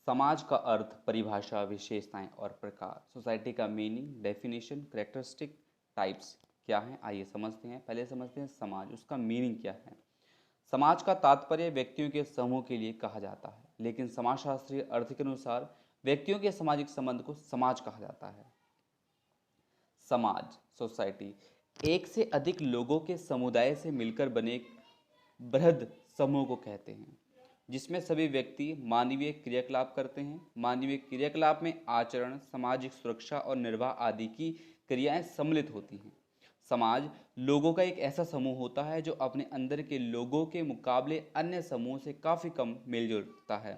समाज का अर्थ, परिभाषा, विशेषताएं और प्रकार। सोसाइटी का मीनिंग, डेफिनेशन, कैरेक्टरिस्टिक, टाइप्स क्या है, आइए समझते हैं। पहले समझते हैं समाज, उसका मीनिंग क्या है। समाज का तात्पर्य व्यक्तियों के समूह के लिए कहा जाता है, लेकिन समाजशास्त्रीय अर्थ के अनुसार व्यक्तियों के सामाजिक संबंध को समाज कहा जाता है। समाज, सोसाइटी, एक से अधिक लोगों के समुदाय से मिलकर बने एक बृहद समूह को कहते हैं, जिसमें सभी व्यक्ति मानवीय क्रियाकलाप करते हैं। मानवीय क्रियाकलाप में आचरण, सामाजिक सुरक्षा और निर्वाह आदि की क्रियाएं सम्मिलित होती हैं। समाज लोगों का एक ऐसा समूह होता है जो अपने अंदर के लोगों के मुकाबले अन्य समूह से काफ़ी कम मेलजोल रखता है।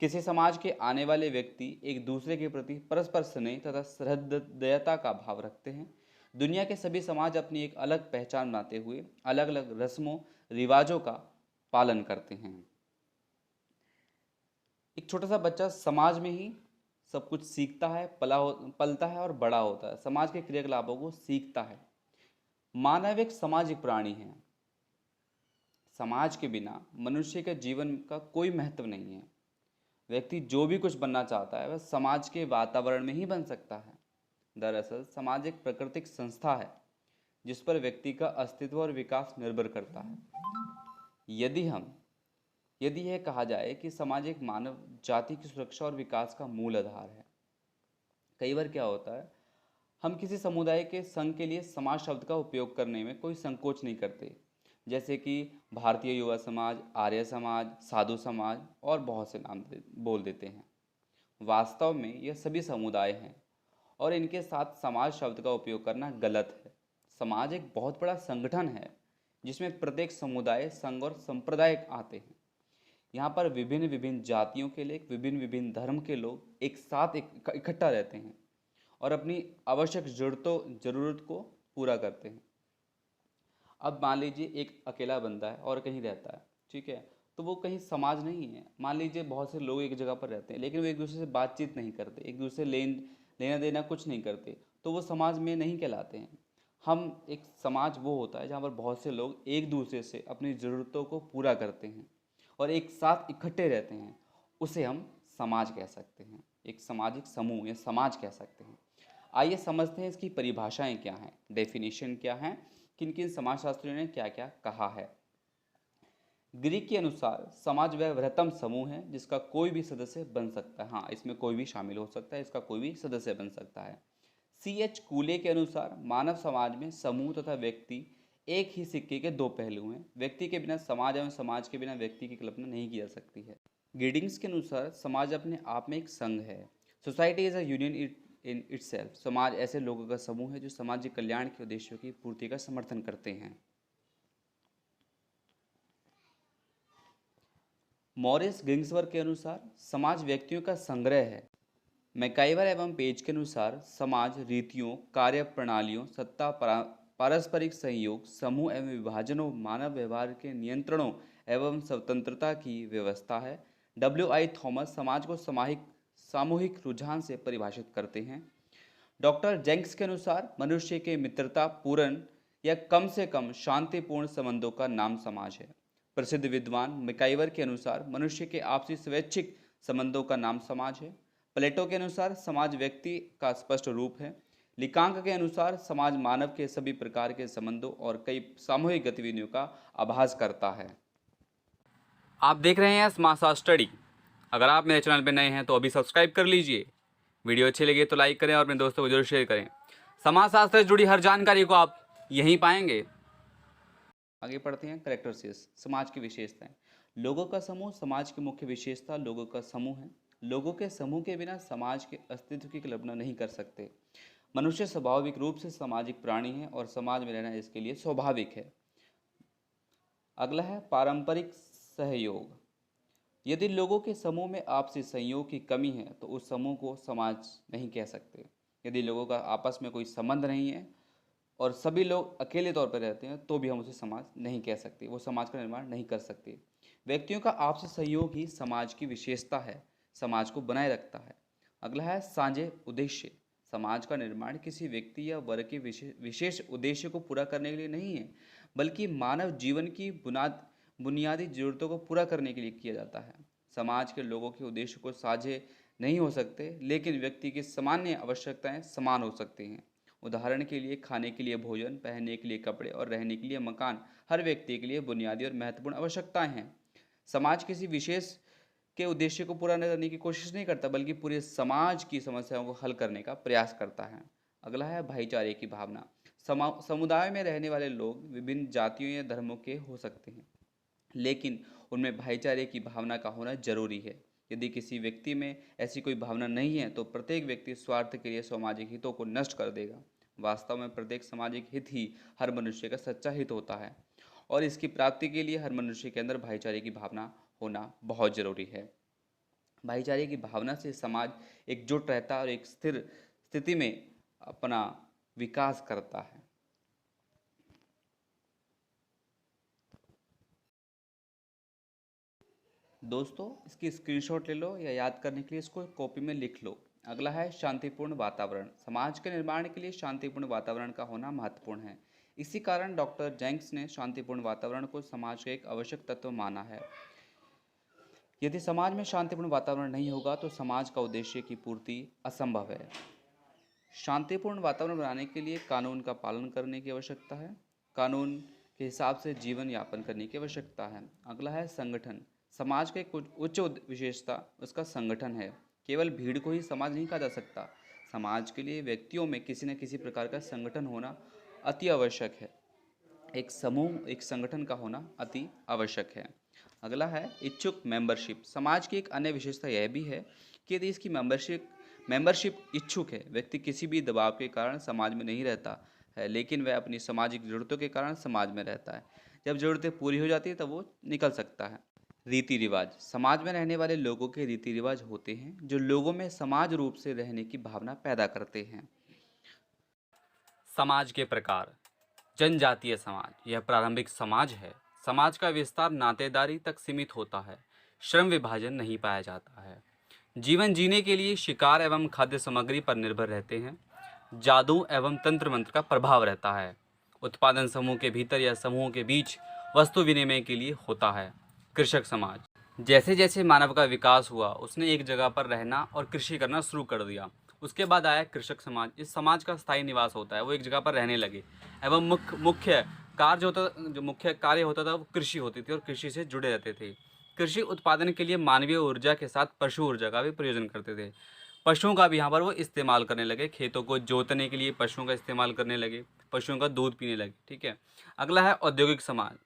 किसी समाज के आने वाले व्यक्ति एक दूसरे के प्रति परस्पर स्नेह तथा सहृदयता का भाव रखते हैं। दुनिया के सभी समाज अपनी एक अलग पहचान बनाते हुए अलग अलग रस्मों रिवाजों का पालन करते हैं। एक छोटा सा बच्चा समाज में ही सब कुछ सीखता है, पलता है और बड़ा होता है। समाज के क्रियाकलापों को सीखता है। मानव एक सामाजिक प्राणी है। समाज के बिना मनुष्य के जीवन का कोई महत्व नहीं है। व्यक्ति जो भी कुछ बनना चाहता है वह समाज के वातावरण में ही बन सकता है। दरअसल समाज एक प्राकृतिक संस्था है जिस पर व्यक्ति का अस्तित्व और विकास निर्भर करता है। यदि यह कहा जाए कि समाज एक मानव जाति की सुरक्षा और विकास का मूल आधार है। कई बार क्या होता है, हम किसी समुदाय के संघ के लिए समाज शब्द का उपयोग करने में कोई संकोच नहीं करते, जैसे कि भारतीय युवा समाज, आर्य समाज, साधु समाज और बहुत से नाम बोल देते हैं। वास्तव में यह सभी समुदाय हैं और इनके साथ समाज शब्द का उपयोग करना गलत है। समाज एक बहुत बड़ा संगठन है जिसमें प्रत्येक समुदाय, संघ और संप्रदाय आते हैं। यहाँ पर विभिन्न विभिन्न जातियों के लोग, विभिन्न विभिन्न धर्म के लोग एक साथ इकट्ठा रहते हैं और अपनी आवश्यक ज़रूरत को पूरा करते हैं। अब मान लीजिए एक अकेला बंदा है और कहीं रहता है, ठीक है, तो वो कहीं समाज नहीं है। मान लीजिए बहुत से लोग एक जगह पर रहते हैं लेकिन वो एक दूसरे से बातचीत नहीं करते, एक दूसरे से लेना देना कुछ नहीं करते, तो वो समाज में नहीं कहलाते हैं। हम एक समाज वो होता है जहाँ पर बहुत से लोग एक दूसरे से अपनी ज़रूरतों को पूरा करते हैं और एक साथ इकट्ठे रहते हैं, उसे हम समाज कह सकते हैं। एक सामाजिक समूह या समाज कह सकते हैं। आइए समझते हैं इसकी परिभाषाएं क्या हैं, डेफिनेशन क्या हैं, किन किन समाजशास्त्रियों ने क्या क्या कहा है। ग्रीक के अनुसार समाज वह वृहत्तम समूह है जिसका कोई भी सदस्य बन सकता है। हाँ, इसमें कोई भी शामिल हो सकता है, इसका कोई भी सदस्य बन सकता है। C.H. कूले के अनुसार मानव समाज में समूह तथा व्यक्ति एक ही सिक्के के दो पहलू हैं। व्यक्ति के बिना समाज एवं समाज के बिना व्यक्ति की कल्पना नहीं की जा सकती है। गिडिंग्स के अनुसार समाज अपने आप में एक संघ है। Society is a union in itself. समाज ऐसे लोगों का समूह है जो सामाजिक कल्याण के उद्देश्यों की पूर्ति का समर्थन करते हैं। मॉरिस गिंग्सवर्ग के अनुसार समाज व्यक्तियों का संग्रह है। मैकाइवर एवं पेज के अनुसार समाज रीतियों, कार्य प्रणालियों, सत्ता, पारस्परिक सहयोग, समूह एवं विभाजनों, मानव व्यवहार के नियंत्रणों एवं स्वतंत्रता की व्यवस्था है। W.I. थॉमस समाज को सामूहिक रुझान से परिभाषित करते हैं। डॉक्टर जेंक्स के अनुसार मनुष्य के मित्रता पूर्ण या कम से कम शांतिपूर्ण संबंधों का नाम समाज है। प्रसिद्ध विद्वान मैकाइवर के अनुसार मनुष्य के आपसी स्वैच्छिक संबंधों का नाम समाज है। प्लेटो के अनुसार समाज व्यक्ति का स्पष्ट रूप है। लिकांक के अनुसार समाज मानव के सभी प्रकार के संबंधों और कई सामूहिक गतिविधियों का आभास करता है। आप देख रहे हैं समाज स्टडी। अगर आप मेरे चैनल पर नए हैं तो अभी सब्सक्राइब कर लीजिए। वीडियो अच्छी लगे तो लाइक करें और अपने दोस्तों को जरूर शेयर करें। समाजशास्त्र से जुड़ी हर जानकारी को आप यहीं पाएंगे। आगे पढ़ते हैं कैरेक्टरिस्टिक्स, समाज की विशेषताएं। लोगों का समूह समाज की मुख्य विशेषता लोगों का समूह है। लोगों के समूह के बिना समाज के अस्तित्व की कल्पना नहीं कर सकते। मनुष्य स्वाभाविक रूप से सामाजिक प्राणी है और समाज में रहना इसके लिए स्वाभाविक है। अगला है पारंपरिक सहयोग। यदि लोगों के समूह में आपसी सहयोग की कमी है तो उस समूह को समाज नहीं कह सकते। यदि लोगों का आपस में कोई संबंध नहीं है और सभी लोग अकेले तौर पर रहते हैं तो भी हम उसे समाज नहीं कह सकते, वो समाज का निर्माण नहीं कर सकते। व्यक्तियों का आपसी सहयोग ही समाज की विशेषता है, समाज को बनाए रखता है। अगला है साझे उद्देश्य। समाज का निर्माण किसी व्यक्ति या वर्ग के विशेष उद्देश्य को पूरा करने के लिए नहीं है, बल्कि मानव जीवन की बुनियादी जरूरतों को पूरा करने के लिए किया जाता है। समाज के लोगों के उद्देश्य को साझे नहीं हो सकते, लेकिन व्यक्ति की सामान्य आवश्यकताएं समान हो सकती हैं। उदाहरण के लिए खाने के लिए भोजन, पहनने के लिए कपड़े और रहने के लिए मकान हर व्यक्ति के लिए बुनियादी और महत्वपूर्ण आवश्यकताएं हैं। समाज किसी विशेष के उद्देश्य को पूरा करने की कोशिश नहीं करता, बल्कि पूरे समाज की समस्याओं को हल करने का प्रयास करता है। अगला है भाईचारे की भावना। समुदाय में रहने वाले लोग विभिन्न जातियों या धर्मों के हो सकते हैं, लेकिन उनमें भाईचारे की भावना का होना जरूरी है। यदि किसी व्यक्ति में ऐसी कोई भावना नहीं है तो प्रत्येक व्यक्ति स्वार्थ के लिए सामाजिक हितों को नष्ट कर देगा। वास्तव में प्रत्येक सामाजिक हित ही हर मनुष्य का सच्चा हित होता है, और इसकी प्राप्ति के लिए हर मनुष्य के अंदर भाईचारे की भावना होना बहुत जरूरी है। भाईचारे की भावना से समाज एकजुट रहता है और एक स्थिर स्थिति में अपना विकास करता है। दोस्तों, इसकी स्क्रीनशॉट ले लो या याद करने के लिए इसको कॉपी में लिख लो। अगला है शांतिपूर्ण वातावरण। समाज के निर्माण के लिए शांतिपूर्ण वातावरण का होना महत्वपूर्ण है। इसी कारण डॉक्टर जेंक्स ने शांतिपूर्ण वातावरण को समाज का एक आवश्यक तत्व माना है। यदि समाज में शांतिपूर्ण वातावरण नहीं होगा तो समाज का उद्देश्य की पूर्ति असंभव है। शांतिपूर्ण वातावरण बनाने के लिए कानून का पालन करने की आवश्यकता है। कानून के हिसाब से जीवन यापन करने की आवश्यकता है। अगला है संगठन। समाज का एक उच्च विशेषता उसका संगठन है। केवल भीड़ को ही समाज नहीं कहा जा सकता। समाज के लिए व्यक्तियों में किसी न किसी प्रकार का संगठन होना अति आवश्यक है। एक समूह, एक संगठन का होना अति आवश्यक है। अगला है इच्छुक मेंबरशिप। समाज की एक अन्य विशेषता यह भी है कि यदि इसकी मेंबरशिप इच्छुक है, व्यक्ति किसी भी दबाव के कारण समाज में नहीं रहता है, लेकिन वह अपनी सामाजिक जरूरतों के कारण समाज में रहता है। जब जरूरतें पूरी हो जाती है तब वो निकल सकता है। रीति रिवाज। समाज में रहने वाले लोगों के रीति रिवाज होते हैं जो लोगों में समाज रूप से रहने की भावना पैदा करते हैं। समाज के प्रकार। जनजातीय समाज यह प्रारंभिक समाज है। समाज का विस्तार नातेदारी तक सीमित होता है। श्रम विभाजन नहीं पाया जाता है। जीवन जीने के लिए शिकार एवं खाद्य सामग्री पर निर्भर रहते हैं। जादू एवं तंत्र मंत्र का प्रभाव रहता है। उत्पादन समूह के भीतर या समूहों के बीच वस्तु विनिमय के लिए होता है। कृषक समाज। जैसे जैसे मानव का विकास हुआ उसने एक जगह पर रहना और कृषि करना शुरू कर दिया। उसके बाद आया कृषक समाज। इस समाज का स्थायी निवास होता है, वो एक जगह पर रहने लगे एवं मुख्य कार्य होता था वो कृषि होती थी और कृषि से जुड़े रहते थे। कृषि उत्पादन के लिए मानवीय ऊर्जा के साथ पशु ऊर्जा का भी प्रयोजन करते थे। पशुओं का भी यहाँ पर वो इस्तेमाल करने लगे। खेतों को जोतने के लिए पशुओं का इस्तेमाल करने लगे, पशुओं का दूध पीने लगे। ठीक है। अगला है औद्योगिक समाज।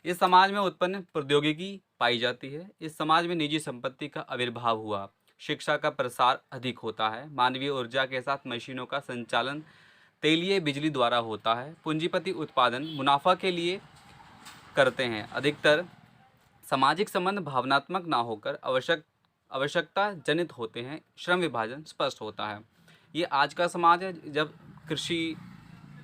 इस समाज में उत्पन्न प्रौद्योगिकी पाई जाती है। इस समाज में निजी संपत्ति का आविर्भाव हुआ। शिक्षा का प्रसार अधिक होता है। मानवीय ऊर्जा के साथ मशीनों का संचालन तेलीय बिजली द्वारा होता है। पूंजीपति उत्पादन मुनाफा के लिए करते हैं। अधिकतर सामाजिक संबंध भावनात्मक ना होकर आवश्यकता जनित होते हैं। श्रम विभाजन स्पष्ट होता है। ये आज का समाज है जब कृषि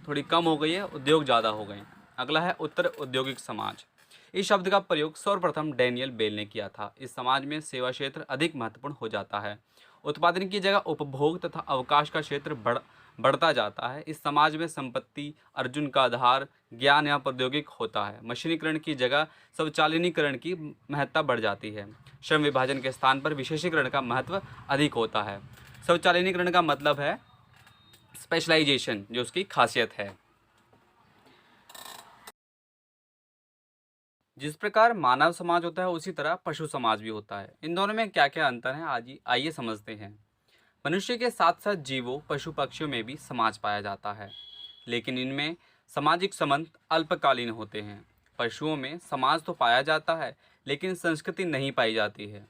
थोड़ी कम हो गई है, उद्योग ज़्यादा हो गए। अगला है उत्तर औद्योगिक समाज। इस शब्द का प्रयोग सर्वप्रथम डैनियल बेल ने किया था। इस समाज में सेवा क्षेत्र अधिक महत्वपूर्ण हो जाता है। उत्पादन की जगह उपभोग तथा अवकाश का क्षेत्र बढ़ता जाता है। इस समाज में संपत्ति अर्जुन का आधार ज्ञान या प्रौद्योगिक होता है। मशीनीकरण की जगह स्वचालनीकरण की महत्ता बढ़ जाती है। श्रम विभाजन के स्थान पर विशेषीकरण का महत्व अधिक होता है। स्वचालनीकरण का मतलब है स्पेशलाइजेशन, जो उसकी खासियत है। जिस प्रकार मानव समाज होता है उसी तरह पशु समाज भी होता है। इन दोनों में क्या क्या अंतर है आइए समझते हैं। मनुष्य के साथ साथ जीवों पशु पक्षियों में भी समाज पाया जाता है, लेकिन इनमें सामाजिक संबंध अल्पकालीन होते हैं। पशुओं में समाज तो पाया जाता है लेकिन संस्कृति नहीं पाई जाती है।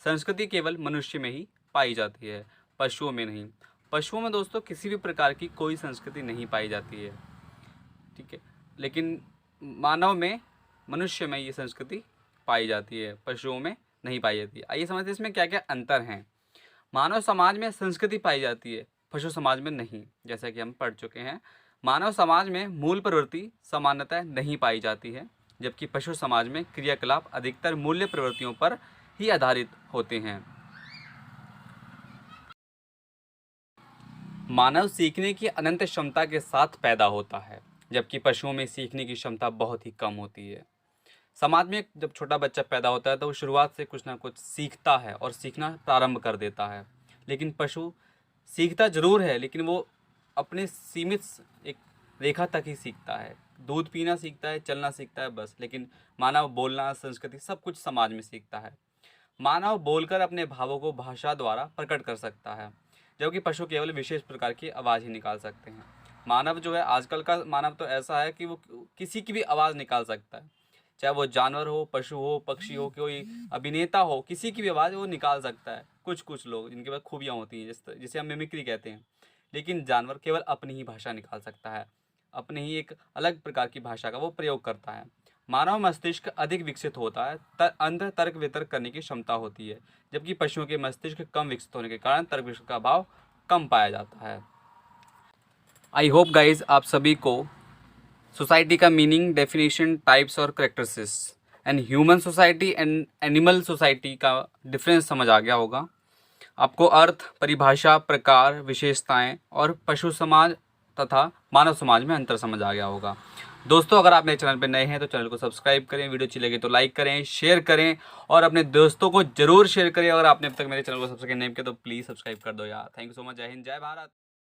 संस्कृति केवल मनुष्य में ही पाई जाती है, पशुओं में नहीं। पशुओं में दोस्तों किसी भी प्रकार की कोई संस्कृति नहीं पाई जाती है। ठीक है। लेकिन मानव में, मनुष्य में ये संस्कृति पाई जाती है, पशुओं में नहीं पाई जाती है। आइए समझते हैं इसमें क्या क्या अंतर हैं। मानव समाज में संस्कृति पाई जाती है, पशु समाज में नहीं। जैसा कि हम पढ़ चुके हैं, मानव समाज में मूल प्रवृत्ति समानता नहीं पाई जाती है, जबकि पशु समाज में क्रियाकलाप अधिकतर मूल्य प्रवृत्तियों पर ही आधारित होते हैं। मानव सीखने की अनंत क्षमता के साथ पैदा होता है, जबकि पशुओं में सीखने की क्षमता बहुत ही कम होती है। समाज में जब छोटा बच्चा पैदा होता है तो वो शुरुआत से कुछ ना कुछ सीखता है और सीखना प्रारंभ कर देता है। लेकिन पशु सीखता ज़रूर है, लेकिन वो अपने सीमित एक रेखा तक ही सीखता है। दूध पीना सीखता है, चलना सीखता है बस। लेकिन मानव बोलना, संस्कृति सब कुछ समाज में सीखता है। मानव बोलकर अपने भावों को भाषा द्वारा प्रकट कर सकता है, जबकि पशु केवल विशेष प्रकार की आवाज़ ही निकाल सकते हैं। मानव जो है, आजकल का मानव तो ऐसा है कि वो किसी की भी आवाज़ निकाल सकता है, चाहे वो जानवर हो, पशु हो, पक्षी हो, कोई अभिनेता हो, किसी की भी आवाज़ वो निकाल सकता है। कुछ लोग जिनके पास खूबियाँ होती हैं, जिसे हम मिमिक्री कहते हैं। लेकिन जानवर केवल अपनी ही भाषा निकाल सकता है, अपनी ही एक अलग प्रकार की भाषा का वो प्रयोग करता है। मानव मस्तिष्क अधिक विकसित होता है, अंदर तर्क वितर्क करने की क्षमता होती है, जबकि पशुओं के मस्तिष्क कम विकसित होने के कारण तर्क वितर्क का अभाव कम पाया जाता है। आई होप गाइज आप सभी को सोसाइटी का मीनिंग, डेफिनेशन, टाइप्स और characteristics and human society and animal society का डिफरेंस समझ आ गया होगा। आपको अर्थ, परिभाषा, प्रकार, विशेषताएं और पशु समाज तथा मानव समाज में अंतर समझ आ गया होगा। दोस्तों, अगर आप मेरे चैनल पर नए हैं तो चैनल को सब्सक्राइब करें, वीडियो अच्छी लगे तो लाइक करें, शेयर करें और अपने दोस्तों को जरूर शेयर करें। अगर आपने अब तक मेरे चैनल को सब्सक्राइब नहीं किया तो प्लीज़ सब्सक्राइब कर दो यार। Thank you so much. जय हिंद, जय भारत।